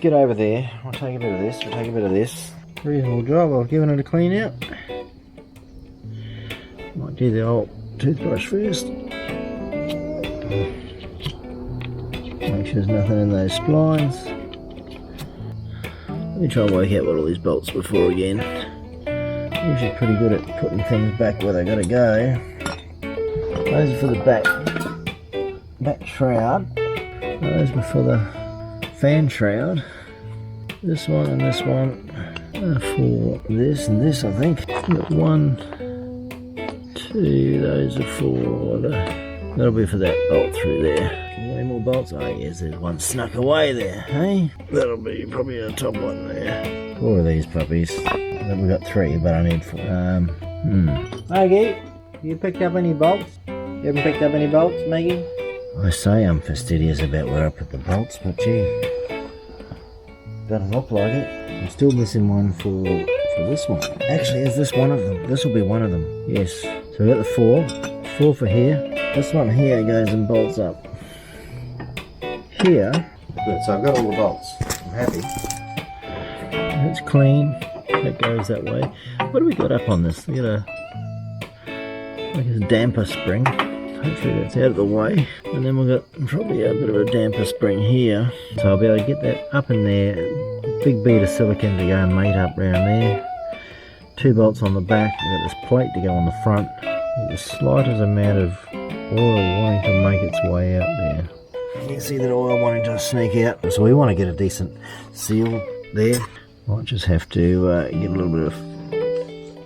get over there. We'll take a bit of this, we'll take a bit of this. Reasonable job, I've given it a clean out. Might do the old toothbrush first. Make sure there's nothing in those splines. Let me try and work out what all these bolts were for again. Usually pretty good at putting things back where they gotta go. Those are for the back shroud. Those were for the fan shroud. This one and this one are for this and this, I think. Got 1, 2, those are for the, that'll be for that bolt through there. Any more bolts? Oh yes, there's one snuck away there, hey? That'll be probably the top one there. 4 of these puppies. We've got 3, but I need 4. Maggie, you picked up any bolts? You haven't picked up any bolts, Maggie? I say I'm fastidious about where I put the bolts, but gee, doesn't look like it. I'm still missing one for this one. Actually, is this one of them? This will be one of them. Yes. So we got the 4 for here. This one here goes and bolts up here. Good. So I've got all the bolts. I'm happy. It's clean. That goes that way. What do we got up on this? We got a like a damper spring. Hopefully that's out of the way. And then we've got probably a bit of a damper spring here. So I'll be able to get that up in there. Big bead of silicone to go and mate up around there. 2 bolts on the back. We've got this plate to go on the front. With the slightest amount of oil wanting to make its way out there. You can see that oil wanting to sneak out. So we want to get a decent seal there. Might just have to get a little bit of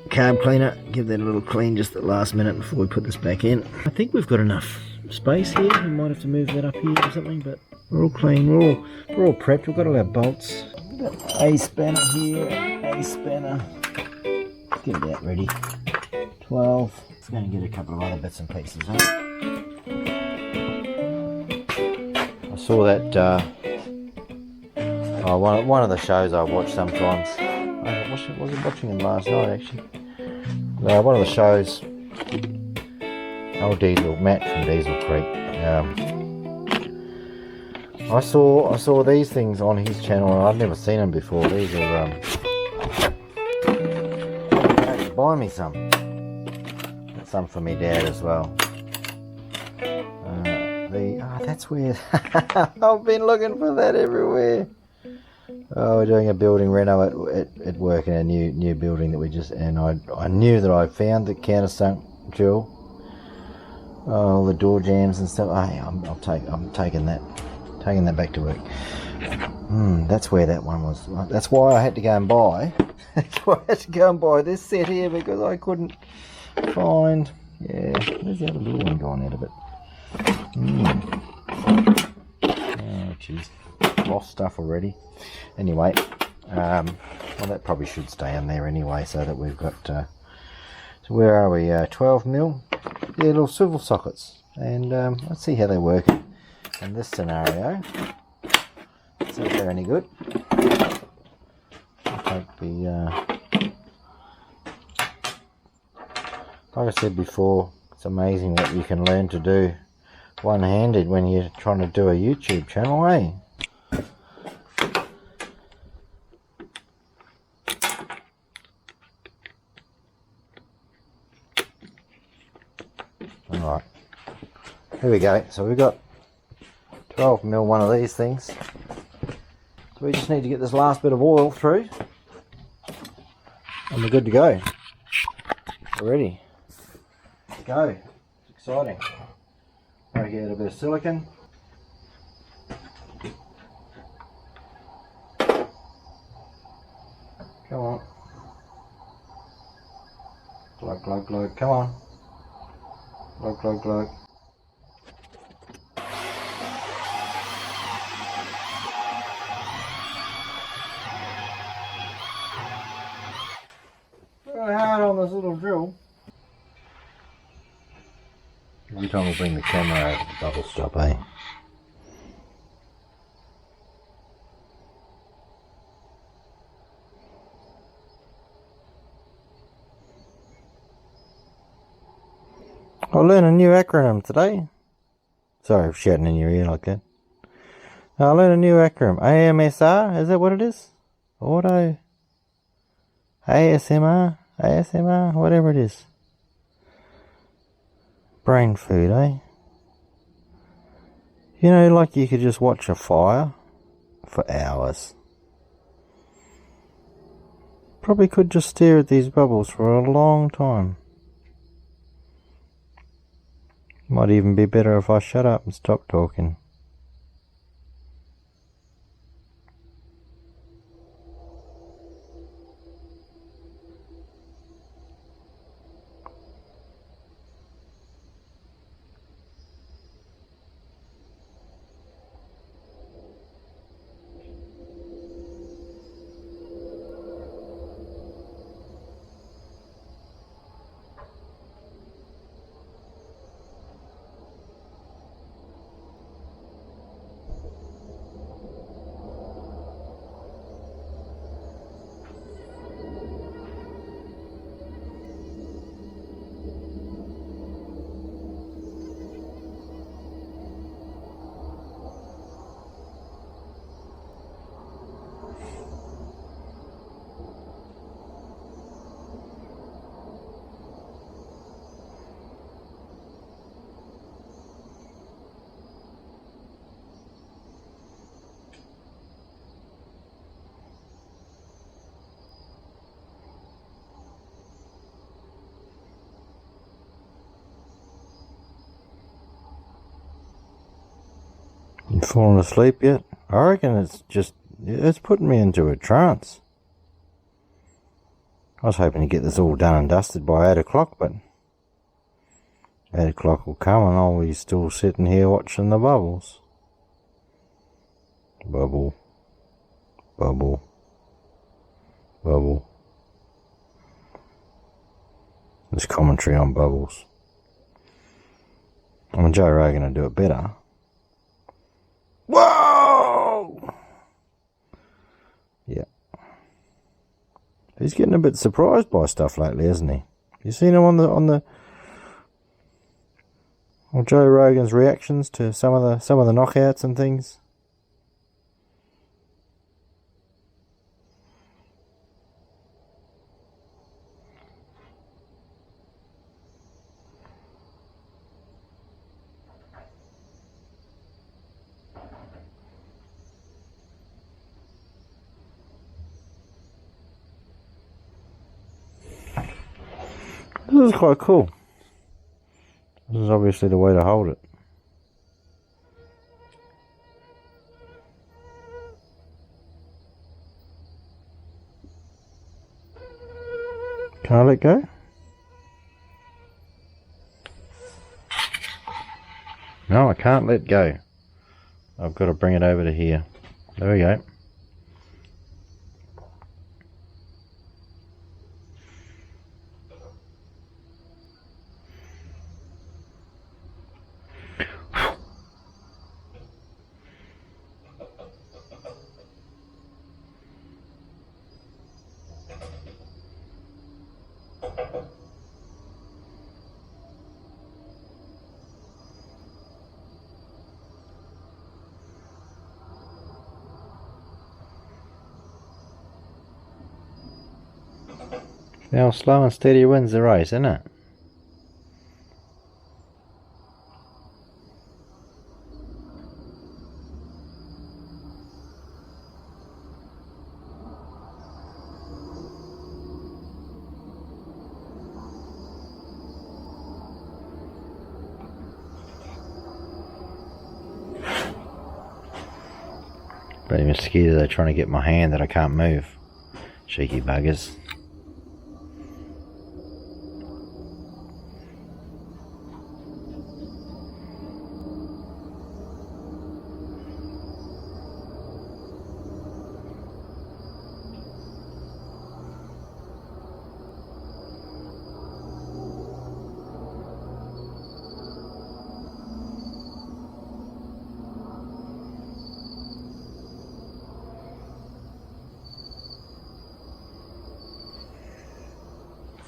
carb cleaner, give that a little clean just at the last minute before we put this back in. I think we've got enough space here. We might have to move that up here or something, but we're all clean, we're all prepped. We've got all our bolts. We've got a spanner here, a spanner. Let's get that ready. 12. Let's go and get a couple of other bits and pieces, huh? I saw that one of the shows I watch sometimes. I wasn't watching them last night actually. One of the shows, old Matt from Diesel Creek. I saw these things on his channel and I've never seen them before. These are buy me some. Got some for me dad as well. That's weird. I've been looking for that everywhere. Oh, we're doing a building reno at work in a new building that we just, and I knew that I found the countersunk drill, all the door jambs and stuff. I'm taking that back to work. That's where that one was. That's why I had to go and buy. That's why I had to go and buy this set here because I couldn't find. Yeah, where's the other little one gone out of it? Oh jeez, lost stuff already. Anyway, well that probably should stay in there anyway, so that we've got. So where are we? 12mm. Yeah, little swivel sockets, and let's see how they work in this scenario. See if they're any good. I think like I said before, it's amazing what you can learn to do one-handed when you're trying to do a YouTube channel, eh? Alright, here we go. So we've got 12mm one of these things. So we just need to get this last bit of oil through and we're good to go. We're ready. Let's go. It's exciting. Right here, a bit of silicone. Come on. Glug, glug, glug. Come on. Glug, glug, glug. Really hard on this little drill. Every time we bring the camera over, the bubble stop, eh? I learned a new acronym today. Sorry for shouting in your ear like that. I learned a new acronym. AMSR, is that what it is? Auto ASMR, whatever it is. Brain food, eh? You know, like you could just watch a fire for hours. Probably could just stare at these bubbles for a long time. Might even be better if I shut up and stop talking. You falling asleep yet? I reckon it's putting me into a trance. I was hoping to get this all done and dusted by 8 o'clock, but 8 o'clock will come and I'll be still sitting here watching the bubbles. Bubble, bubble, bubble. This commentary on bubbles. I mean, Joe Rogan will do it better. Whoa! Yeah. He's getting a bit surprised by stuff lately, hasn't he? You seen him on the Joe Rogan's reactions to some of the knockouts and things? This is quite cool. This is obviously the way to hold it. Can I let go? No, I can't let go. I've got to bring it over to here. There we go. Now slow and steady wins the race, isn't it? Bloody mosquitoes are trying to get my hand that I can't move. Cheeky buggers.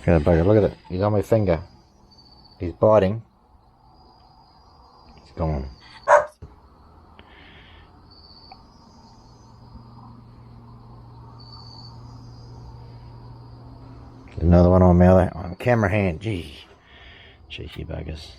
Look at the bugger, look at it. He's on my finger. He's biting. He's gone. Another one on my on camera hand. Gee, cheeky buggers.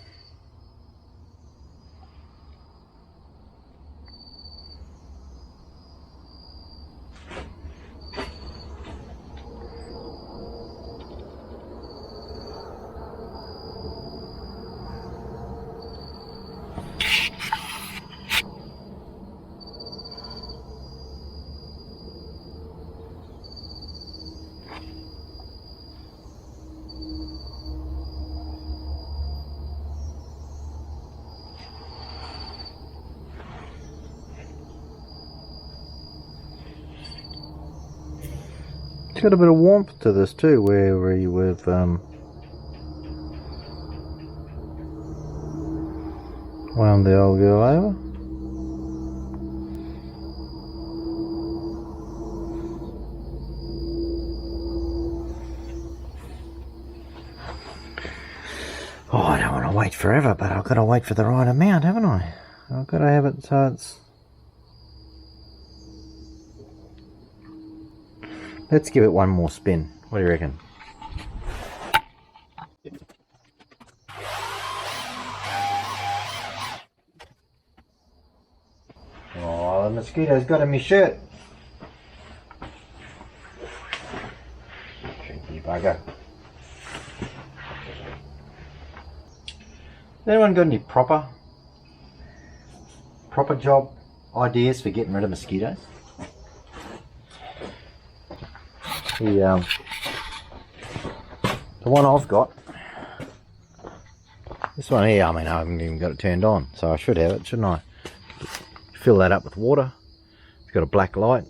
It's got a bit of warmth to this too, where we've wound the old girl over. Oh, I don't want to wait forever, but I've got to wait for the right amount, haven't I? I've got to have it so it's... Let's give it one more spin. What do you reckon? Oh, the mosquito's got in my shirt. Cheeky bugger. Has anyone got any proper job ideas for getting rid of mosquitoes? The one I've got, this one here, I mean, I haven't even got it turned on, so I should have it, shouldn't I? Fill that up with water. It's got a black light,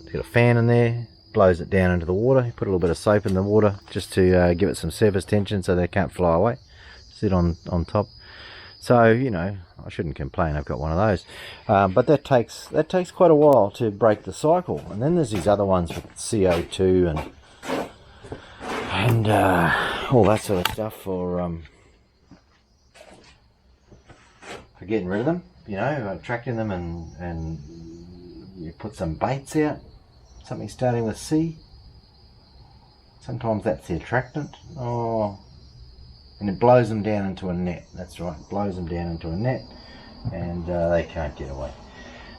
it's got a fan in there, blows it down into the water. You put a little bit of soap in the water just to give it some surface tension so they can't fly away. Sit on top. So, you know, I shouldn't complain, I've got one of those. But that takes quite a while to break the cycle. And then there's these other ones with CO2 and all that sort of stuff for getting rid of them, you know, attracting them, and you put some baits out, something starting with C. Sometimes that's the attractant. Oh. And it blows them down into a net. That's right, it blows them down into a net, and they can't get away.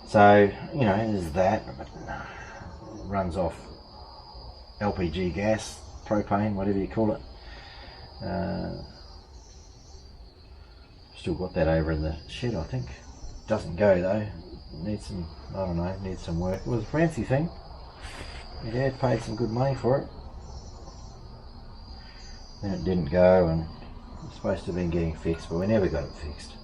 So, you know, there's that. It runs off LPG gas, propane, whatever you call it. Still got that over in the shed, I think. Doesn't go though. Needs some, I don't know, needs some work. It was a fancy thing. My dad paid some good money for it. Then it didn't go, and it's supposed to have been getting fixed, but we never got it fixed.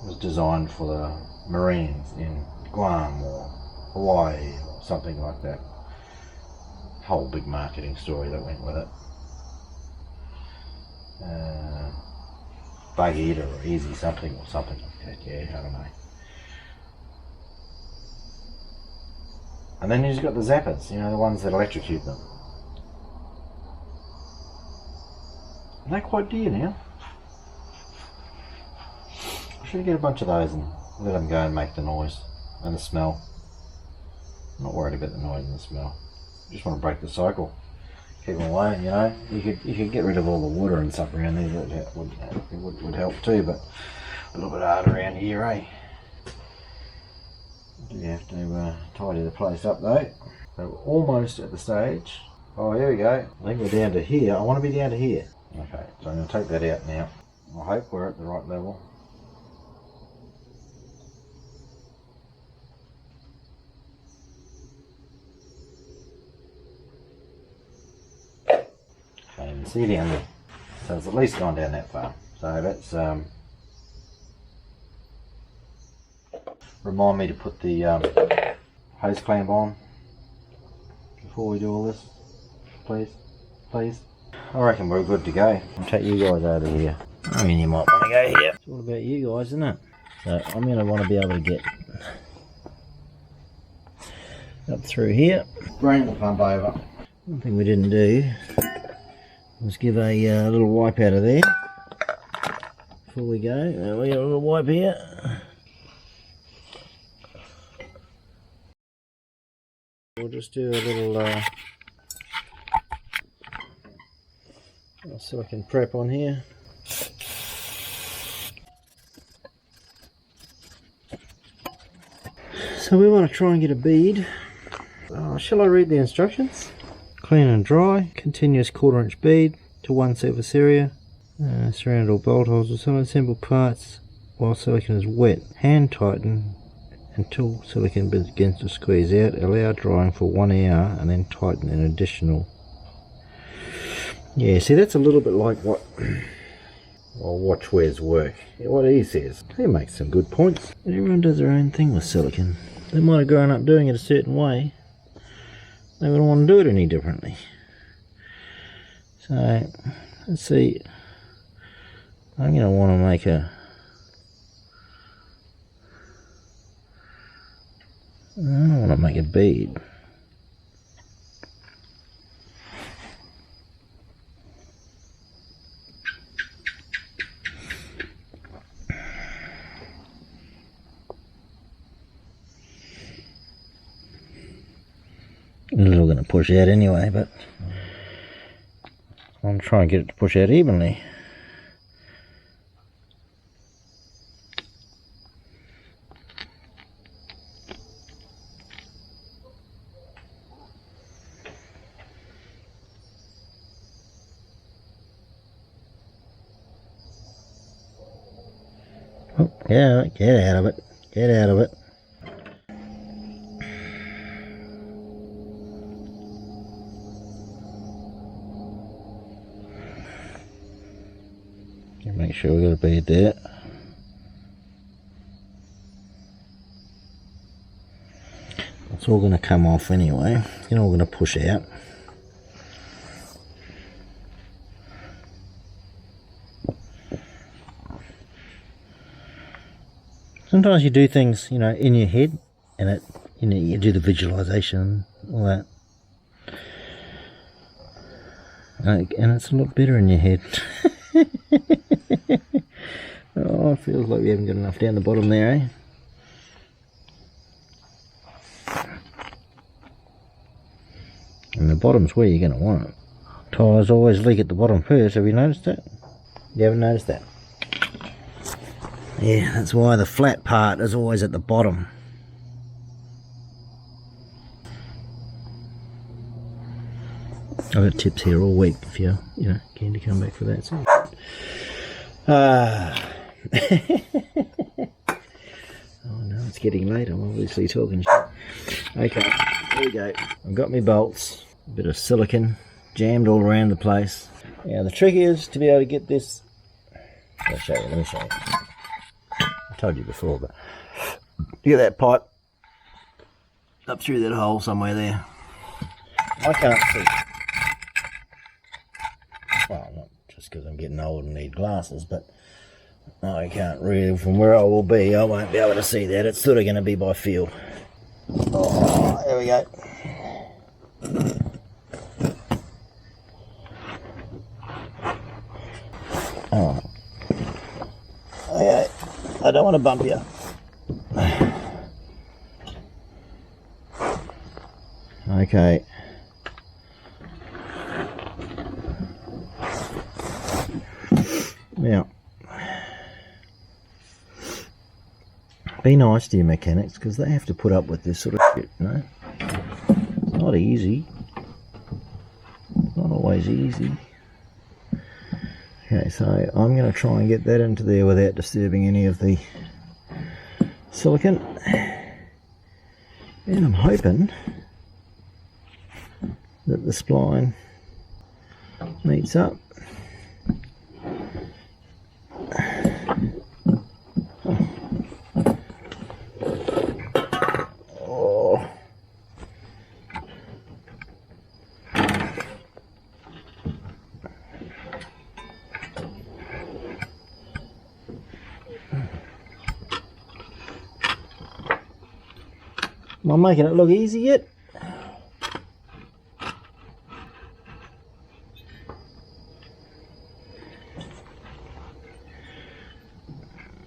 It was designed for the Marines in Guam or Hawaii or something like that. Whole big marketing story that went with it. Bug eater or easy something or something like that, yeah, I don't know. And then you've got the zappers, you know, the ones that electrocute them. And they're quite dear now. I should get a bunch of those and let them go and make the noise and the smell. I'm not worried about the noise and the smell. I just want to break the cycle. Keep them away, you know. You could get rid of all the water and stuff around there. That would help too, but a little bit harder around here, eh? You have to tidy the place up though. So we're almost at the stage. Oh, here we go. I think we're down to here. I want to be down to here. Okay, so I'm going to take that out now. I hope we're at the right level. Okay, you can see down there. So it's at least gone down that far. So let's remind me to put the hose clamp on before we do all this. Please, please. I reckon we're good to go. I'll take you guys over here. I mean, you might want to go here. It's all about you guys, isn't it? So I'm going to want to be able to get up through here. Bring the pump over. One thing we didn't do was give a little wipe out of there before we go. We got a little wipe here. We'll just do a little Silicon prep on here. So we want to try and get a bead. Shall I read the instructions? Clean and dry, continuous 1/4 inch bead to one surface area. Surround all bolt holes with some assembled parts while silicon is wet. Hand tighten until silicon begins to squeeze out. Allow drying for 1 hour and then tighten an additional. Yeah, see, that's a little bit like what watchwares work. What he says. He makes some good points. But everyone does their own thing with silicon. They might have grown up doing it a certain way. They wouldn't want to do it any differently. So, let's see. I'm going to want to make a... I want to make a bead. It's all going to push out anyway, but I'm trying to get it to push out evenly. Oh, yeah, get out of it. Get out of it. Make sure we got a bead there. It's all going to come off anyway. It's all going to push out. Sometimes you do things, you know, in your head, and it, you know, you do the visualization, all that, and it's a lot better in your head. Oh, it feels like we haven't got enough down the bottom there, eh? And the bottom's where you're going to want it. Tyres always leak at the bottom first, have you noticed that? You haven't noticed that? Yeah, that's why the flat part is always at the bottom. I've got tips here all week if you're, you know, keen to come back for that. So. Oh no, it's getting late. I'm obviously talking shit. Okay, here we go. I've got my bolts, a bit of silicon jammed all around the place. Now the trick is to be able to get this. Let me show you. I told you before, but get that pipe up through that hole somewhere there. I can't see. Well, not just because I'm getting old and need glasses, but I can't really, from where I will be, I won't be able to see that. It's sort of going to be by feel. Oh, there we go. Oh. Okay, I don't want to bump you. Okay. Now, be nice to your mechanics because they have to put up with this sort of shit, you know. It's not easy. It's not always easy. Okay, so I'm going to try and get that into there without disturbing any of the silicon. And I'm hoping that the spline meets up. Am I making it look easy yet?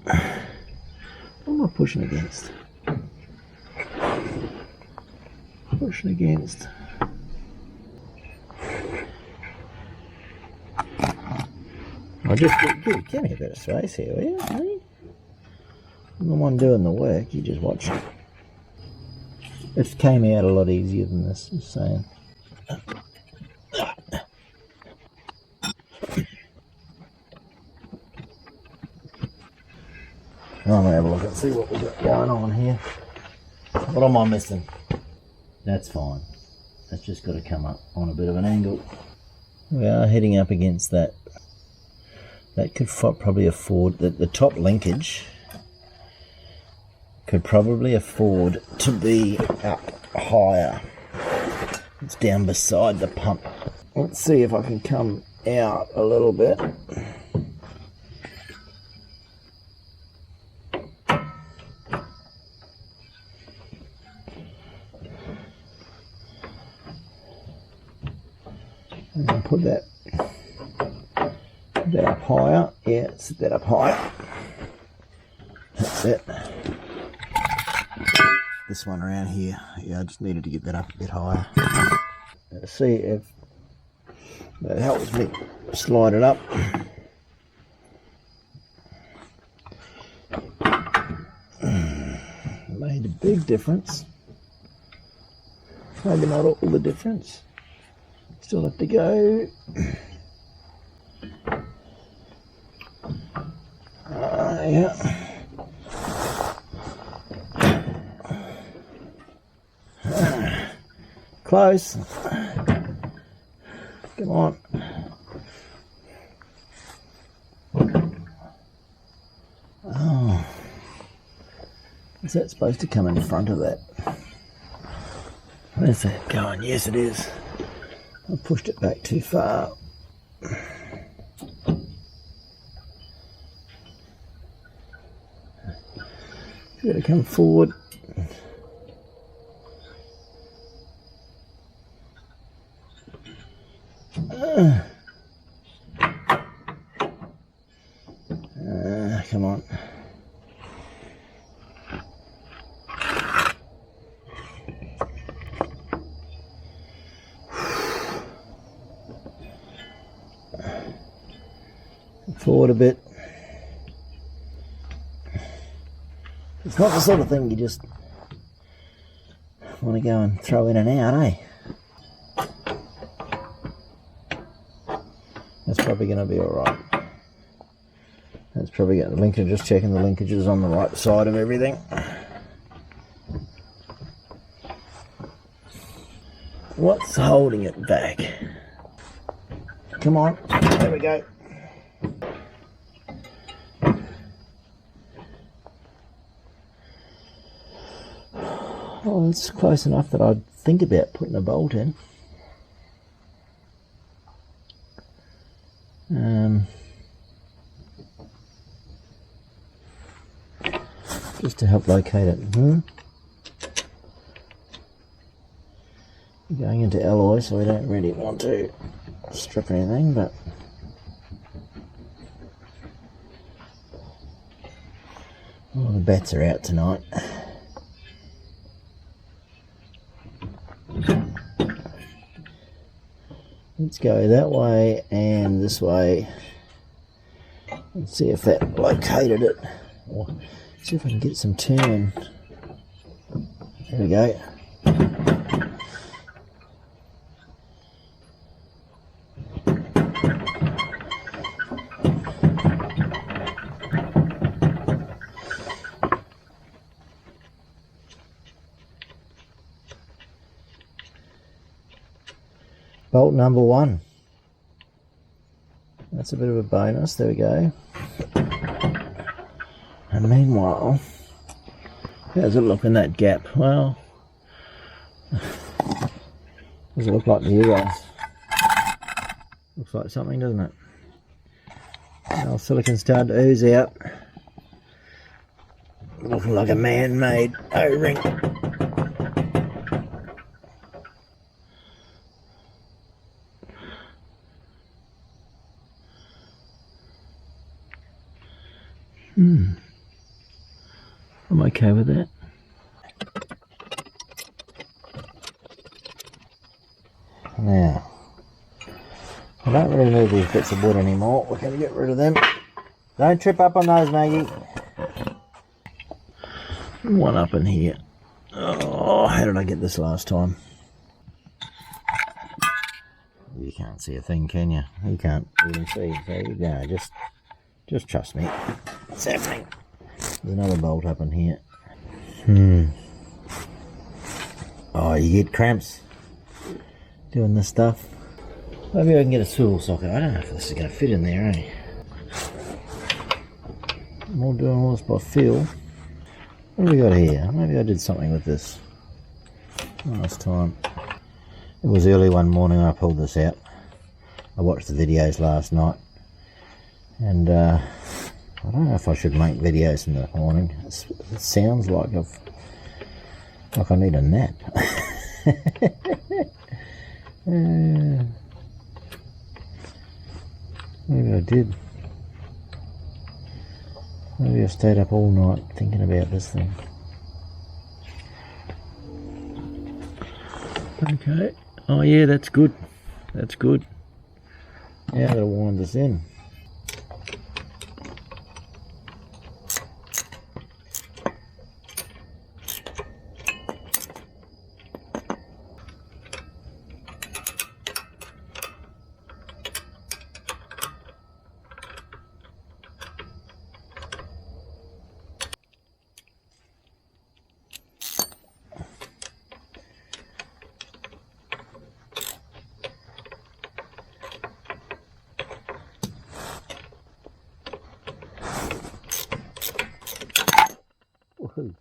What am I pushing against? Pushing against. I just give me a bit of space here, will you? Hey? I'm the one doing the work, you just watch it. It came out a lot easier than this, just saying. I'm gonna have a look and see what we've got going on here. What am I missing? That's fine. That's just got to come up on a bit of an angle. We are heading up against that. That could probably afford, the top linkage could probably afford to be up higher. It's down beside the pump. Let's see if I can come out a little bit. And I'll put that up higher. Yeah, sit that up higher. That's it. This one around here, yeah, I just needed to get that up a bit higher. Let's see if that helps me slide it up. Made a big difference. Maybe not all the difference. Still have to go. Yeah. Close. Come on. Oh. Is that supposed to come in front of that? Where's that going? Yes, it is. I pushed it back too far. Got to come forward. Come on. Forward a bit. It's not the sort of thing you just want to go and throw in and out, eh? That's probably going to be alright. That's probably got the linkage, just checking the linkages on the right side of everything. What's holding it back? Come on, there we go. Well, it's close enough that I'd think about putting a bolt in. Just to help locate it. Going into alloy, so we don't really want to strip anything, but all the bats are out tonight. Let's go that way and this way. Let's see if that located it. Or see if I can get some turn. There we go. Bolt number 1. That's a bit of a bonus. There we go. And meanwhile, how does it look in that gap? Well, does it look like to you guys? Looks like something, doesn't it? Well, silicon started to ooze out. Looking like a man-made O-ring. I'm okay with that. Now, I don't really need these bits of wood anymore. We're going to get rid of them. Don't trip up on those, Maggie. One up in here. Oh, how did I get this last time? You can't see a thing, can you? You can't even see. So you go, just trust me. What's happening? There's another bolt up in here. Oh, you get cramps doing this stuff. Maybe I can get a swivel socket. I don't know if this is going to fit in there, eh? I'm all doing all this by feel. What have we got here? Maybe I did something with this last time. It was early one morning I pulled this out. I watched the videos last night. And I don't know if I should make videos in the morning. It sounds like I need a nap. Maybe I did. Maybe I stayed up all night thinking about this thing. Okay. Oh yeah, that's good. That's good. Now I've got to wind this in. Woohoo.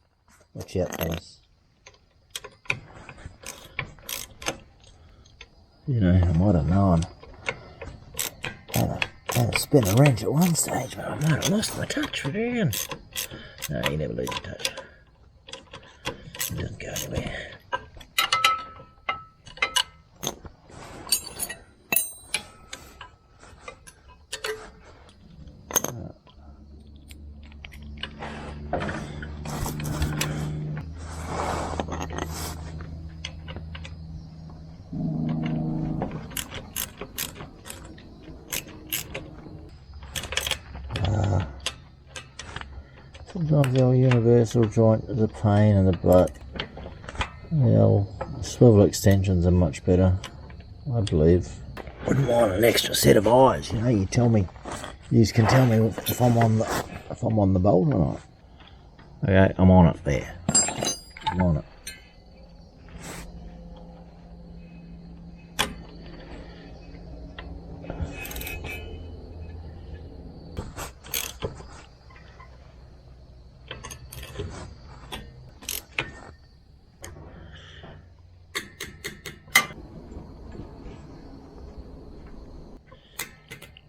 Watch out, fellas. You know, I might have known. I had to spin a wrench at one stage, but I might have lost my touch for down. No, you never lose your touch. It doesn't go anywhere. Sometimes the old universal joint is a pain in the butt. The old swivel extensions are much better, I believe. Wouldn't mind an extra set of eyes, you know. You can tell me if I'm on the bolt or not. Okay, I'm on it there. I'm on it.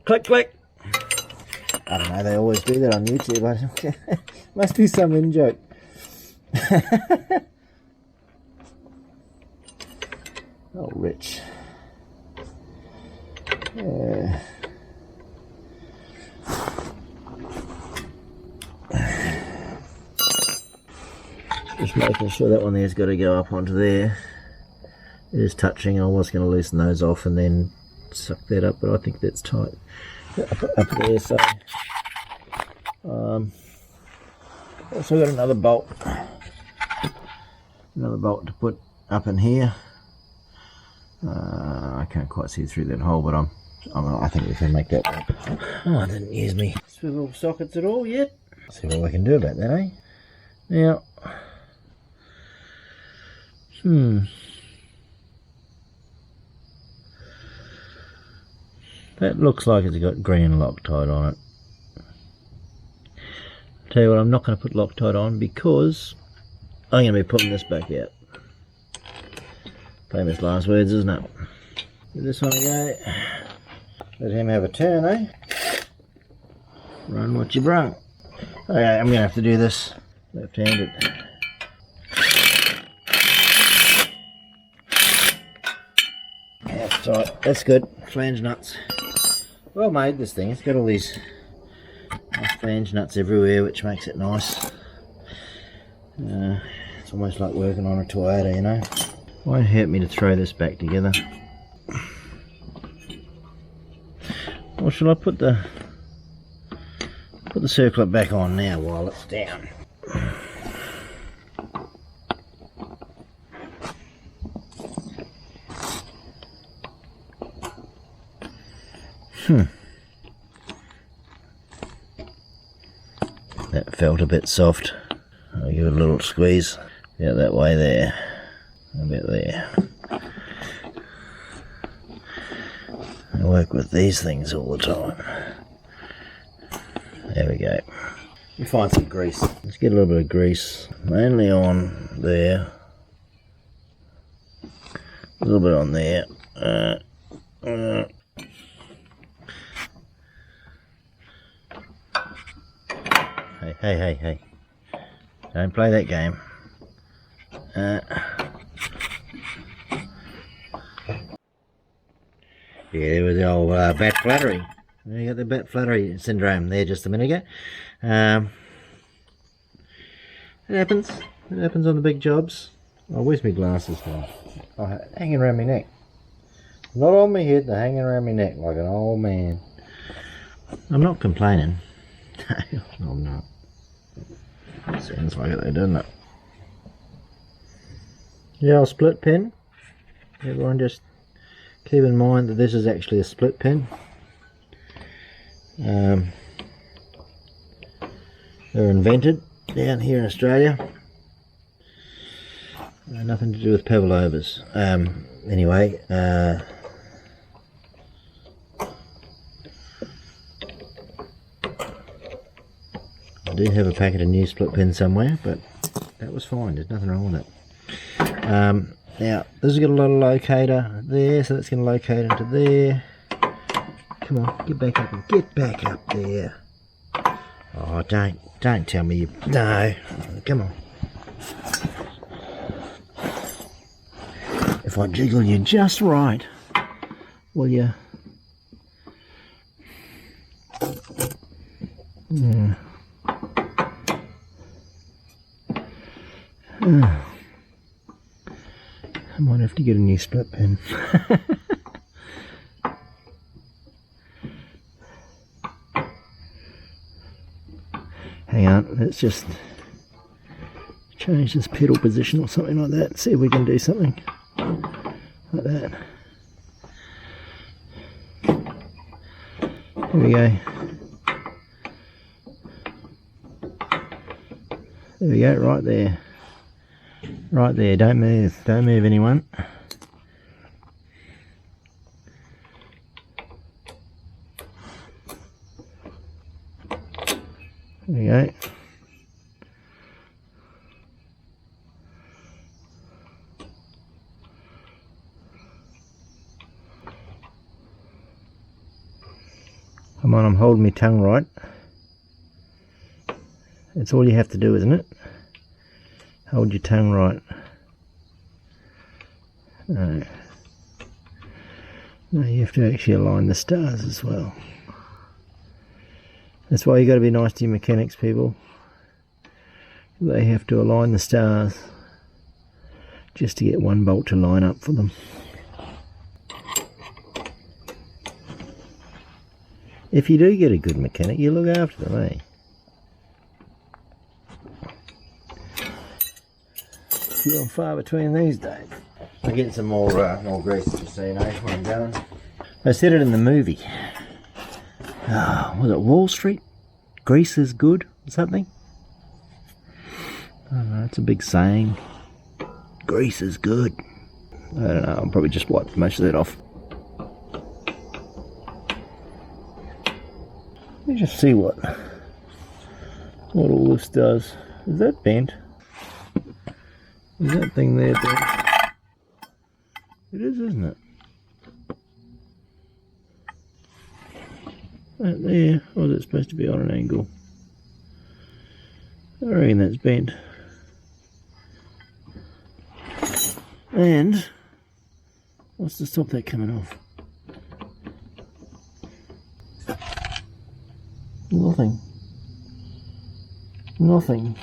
Click, click. I don't know, they always do that on YouTube. I don't care. Must be some in-joke. Oh, Rich. Just making sure that one there's got to go up onto there. It is touching. I was going to loosen those off and then suck that up, but I think that's tight up there. So also got another bolt to put up in here. I can't quite see through that hole, but I think we can make that work. Oh, I didn't use me swivel sockets at all yet. See what we can do about that, eh? Now, that looks like it's got green Loctite on it. Tell you what, I'm not going to put Loctite on because I'm going to be pulling this back out. Famous last words, isn't it? Give this one a go. Let him have a turn, eh? Run what you brung. Okay, I'm going to have to do this left-handed. That's tight. That's good. Flange nuts. Well made, this thing. It's got all these nice flange nuts everywhere, which makes it nice. It's almost like working on a Toyota, you know. Won't hurt me to throw this back together. Or shall I put the circlip back on now while it's down? That felt a bit soft. I'll give it a little squeeze. Yeah, that way there. About there. I work with these things all the time. There we go. You find some grease. Let's get a little bit of grease. Mainly on there. A little bit on there. Hey. Don't play that game. Yeah, there was the old bat flattery. You got the bat flattery syndrome there just a minute ago. It happens. It happens on the big jobs. Oh, where's my glasses now? Oh, hanging around my neck. Not on my head, they're hanging around my neck like an old man. I'm not complaining. No, I'm not. Sounds like it though, doesn't it? Yeah, I'll split pin. Everyone just keep in mind that this is actually a split pin. They're invented down here in Australia. Nothing to do with pavlovas. Anyway, I do have a packet of new split pins somewhere, but that was fine. There's nothing wrong with it. Now, this has got a little locator there, so that's going to locate into there. Come on, get back up and get back up there. Oh, don't tell me you... No, come on. If I jiggle you just right, will you? Yeah. I might have to get a new split pin. Hang on, let's just change this pedal position or something like that. See if we can do something like that. There we go. There we go, right there. Right there, don't move anyone. There we go. Come on, I'm holding my tongue right. That's all you have to do, isn't it? Hold your tongue right. No. No, you have to actually align the stars as well. That's why you got to be nice to your mechanics, people. They have to align the stars just to get one bolt to line up for them. If you do get a good mechanic, you look after them, eh? Few and far between these days. I'll get some more grease just so you know where I'm going. I said it in the movie. Was it Wall Street? Grease is good or something? I don't know, it's a big saying. Grease is good. I don't know, I'll probably just wipe most of that off. Let me just see what all this does. Is that bent? Is that thing there bent? It is, isn't it? That there, or is it supposed to be on an angle? I reckon that's bent. And what's to stop that coming off? Nothing. Nothing.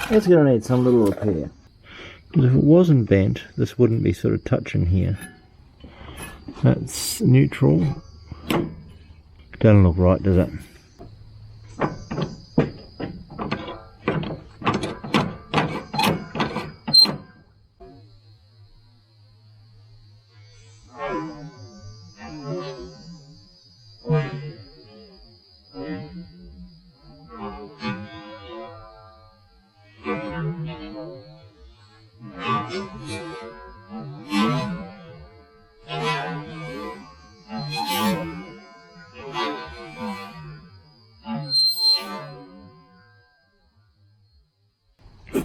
That's going to need some little repair. Because if it wasn't bent, this wouldn't be sort of touching here. That's neutral. Doesn't look right, does it?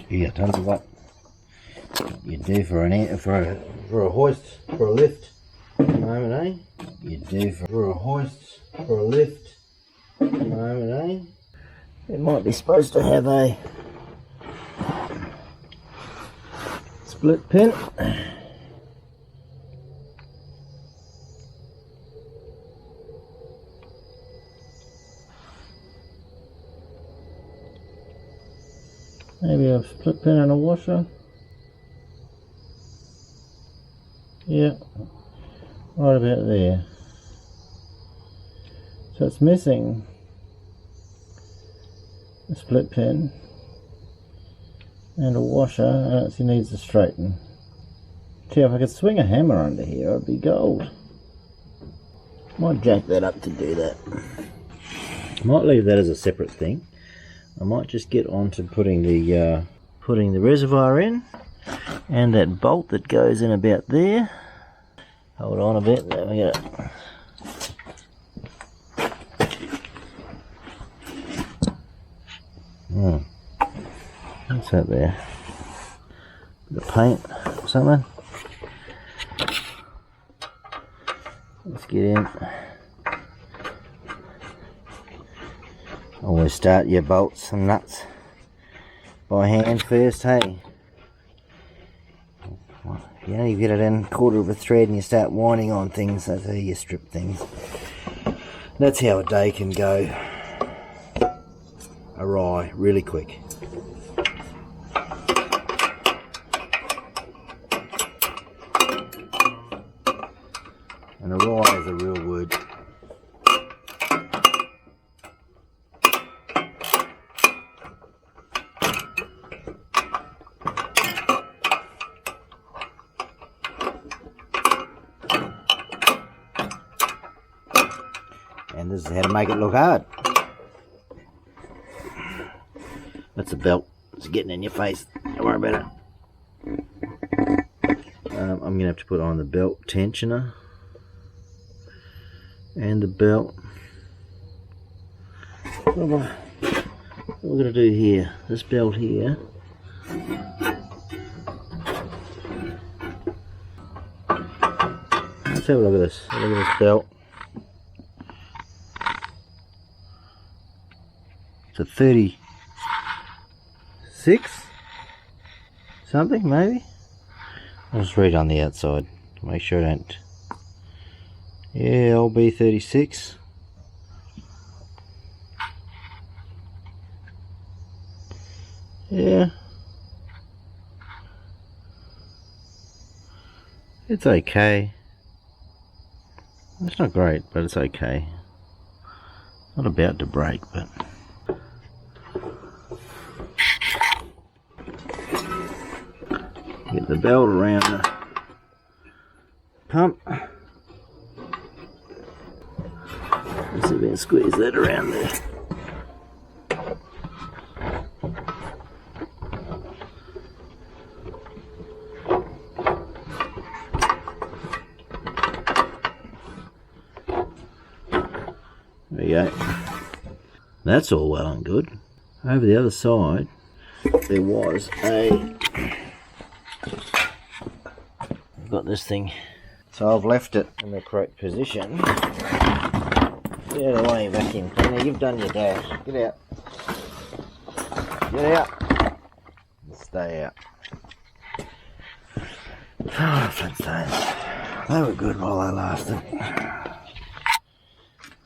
Yeah, tell me what you do for a hoist for a lift. Moment, eh? You do for a hoist for a lift. Moment, eh? It might be supposed to have a split pin. Maybe a split pin and a washer. Yeah, right about there. So it's missing a split pin and a washer, and it needs to straighten. Gee, if I could swing a hammer under here, I'd be gold. Might jack that up to do that. Might leave that as a separate thing. I might just get on to putting the reservoir in, and that bolt that goes in about there. Hold on a bit, there we go. What's that there? Bit of paint or something. Let's get in. Always start your bolts and nuts by hand first, hey? You know, you get it in quarter of a thread and you start winding on things, that's how you strip things. That's how a day can go awry really quick. And awry is a real word. And this is how to make it look hard. That's a belt. It's getting in your face. Don't worry about it. I'm going to have to put on the belt tensioner and the belt. What am I going to do here? This belt here. Let's have a look at this. Look at this belt. It's a 36 something, maybe. I'll just read on the outside to make sure I don't. Yeah, LB36. Yeah, it's okay. It's not great, but it's okay. Not about to break, but. Get the belt around the pump. Let's see if we can squeeze that around there. There you go. That's all well and good. Over the other side, there was a. I've got this thing, so I've left it in the correct position. Get out of the way, vacuum cleaner. You've done your dash. Get out. Get out. Stay out. Oh, Flintstones. They were good while they lasted.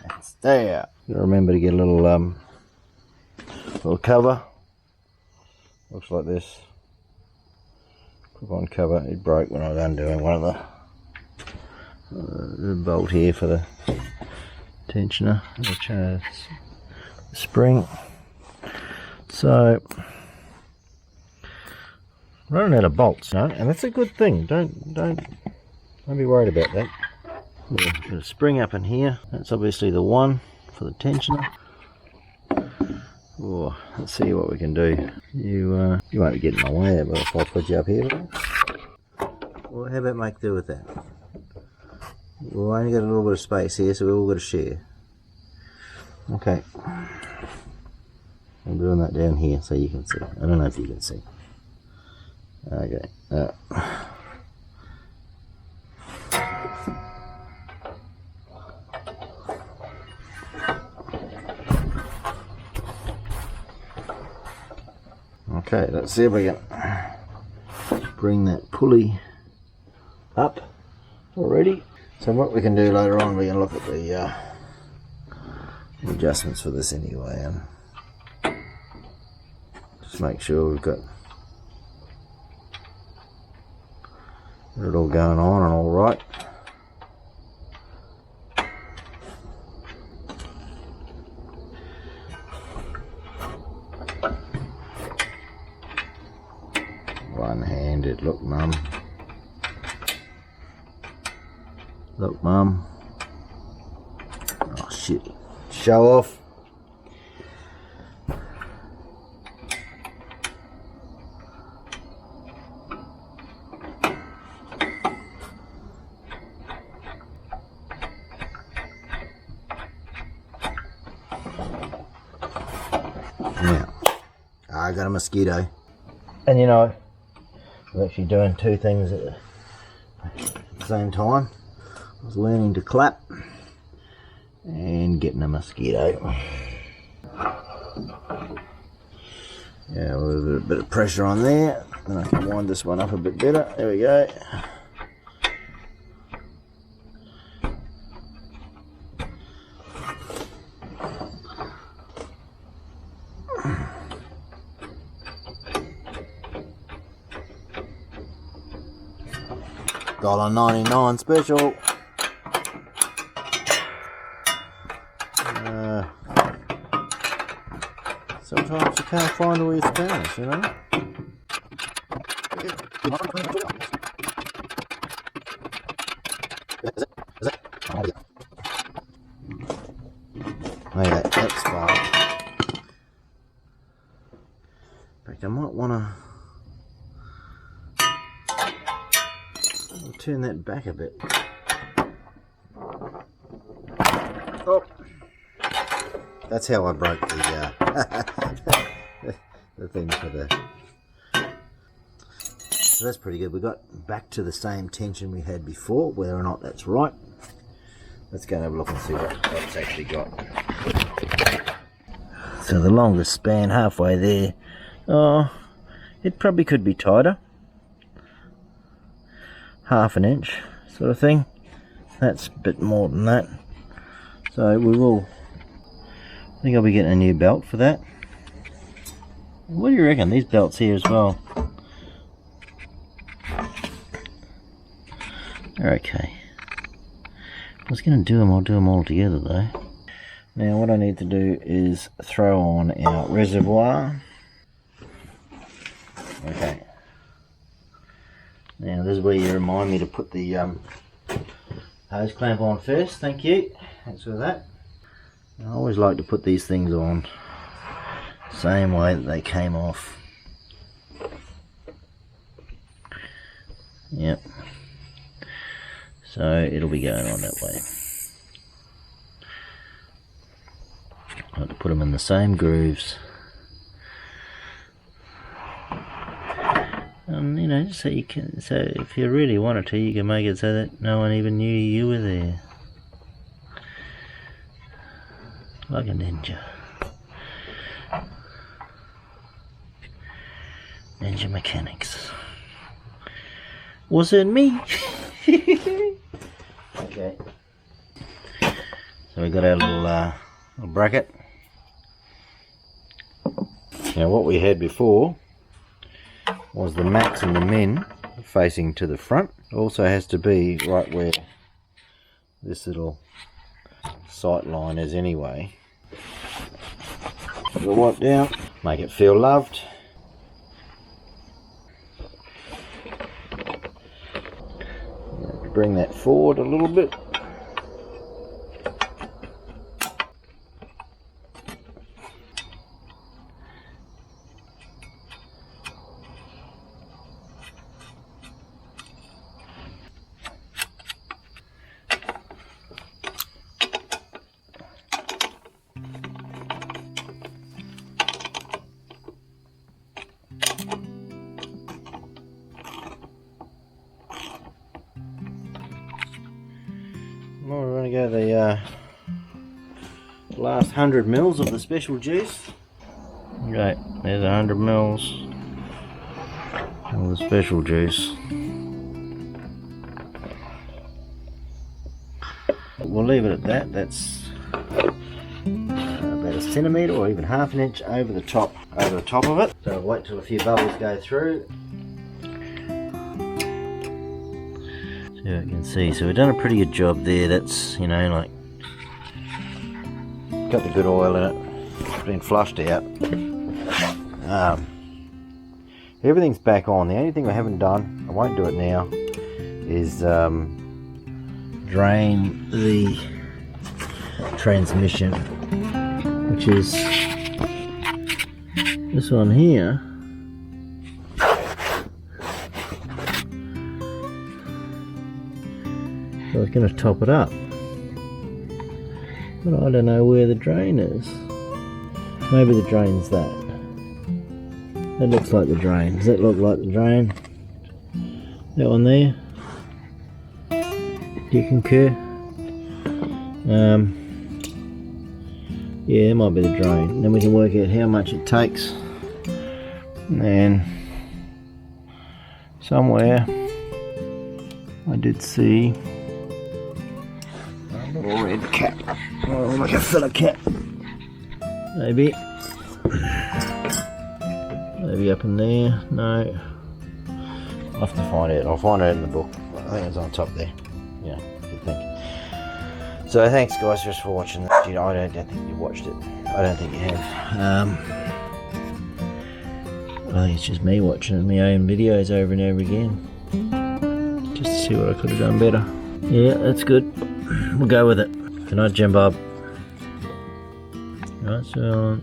And stay out. Gotta remember to get a little cover. Looks like this. Clip-on cover. It broke when I was undoing one of the bolt here for the tensioner, which has a spring. So running out of bolts, no, and that's a good thing. Don't be worried about that. We'll put a spring up in here. That's obviously the one for the tensioner. Oh, let's see what we can do. You won't be getting in my way, but if I put you up here, well, how about make do with that? We've only got a little bit of space here, so we've all got to share. Okay. I'm doing that down here so you can see. I don't know if you can see. Okay. Okay, let's see if we can bring that pulley up already. So what we can do later on, we can look at the adjustments for this anyway, and just make sure we've got it all going on and all right. One-handed, look mum. Look mum. Oh shit. Show off. Now, I got a mosquito. And you know, we're actually doing two things at the same time. I was learning to clap and getting a mosquito. Yeah, with a bit of pressure on there, then I can wind this one up a bit better. There we go. $1.99 special. Sometimes you can't find all your Spanish, you know. Okay, that's fine. In fact, I might want to turn that back a bit. Oh, that's how I broke the the thing for the. So that's pretty good. We got back to the same tension we had before. Whether or not that's right, let's go and have a look and see what it's actually got. So the longest span halfway there. Oh, it probably could be tighter. Half an inch sort of thing. That's a bit more than that. So we will, I think I'll be getting a new belt for that. What do you reckon? These belts here as well. They're okay. I was going to do them, I'll do them all together though. Now what I need to do is throw on our reservoir. Okay. Now this is where you remind me to put the hose clamp on first. Thank you. Thanks for that. I always like to put these things on the same way that they came off. Yep. So it'll be going on that way. I like to put them in the same grooves. You know, just so you can, so if you really wanted to, you can make it so that no one even knew you were there. Like a ninja. Ninja mechanics. Was it me? Okay. So we got our little bracket. Now what we had before was the max and the min facing to the front. It also has to be right where this little sight liners anyway. Put the wipe down, make it feel loved. Bring that forward a little bit. Well, we're going to go the last 100 mils of the special juice. Right, there's 100 mils of the special juice. We'll leave it at that. That's about a centimetre or even half an inch over the top of it. So I'll wait till a few bubbles go through. So you can see, so we've done a pretty good job there. That's, you know, like, got the good oil in it, it's been flushed out. Everything's back on. The only thing I haven't done, I won't do it now, is drain the transmission, which is this one here. So I was going to top it up, but I don't know where the drain is. Maybe the drain's that. That looks like the drain. Does that look like the drain? That one there? Do you concur? Yeah, it might be the drain. Then we can work out how much it takes. And then somewhere I did see a little red cap. Oh, like a filler cap. Maybe. Maybe up in there. No. I'll have to find it. I'll find it in the book. I think it's on top there. Yeah, good thing. So thanks guys just for watching this. I don't think you watched it. I don't think you have. I think it's just me watching my own videos over and over again. Just to see what I could have done better. Yeah, that's good. We'll go with it. Good night, Jim Bob. Right, so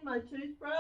my toothbrush.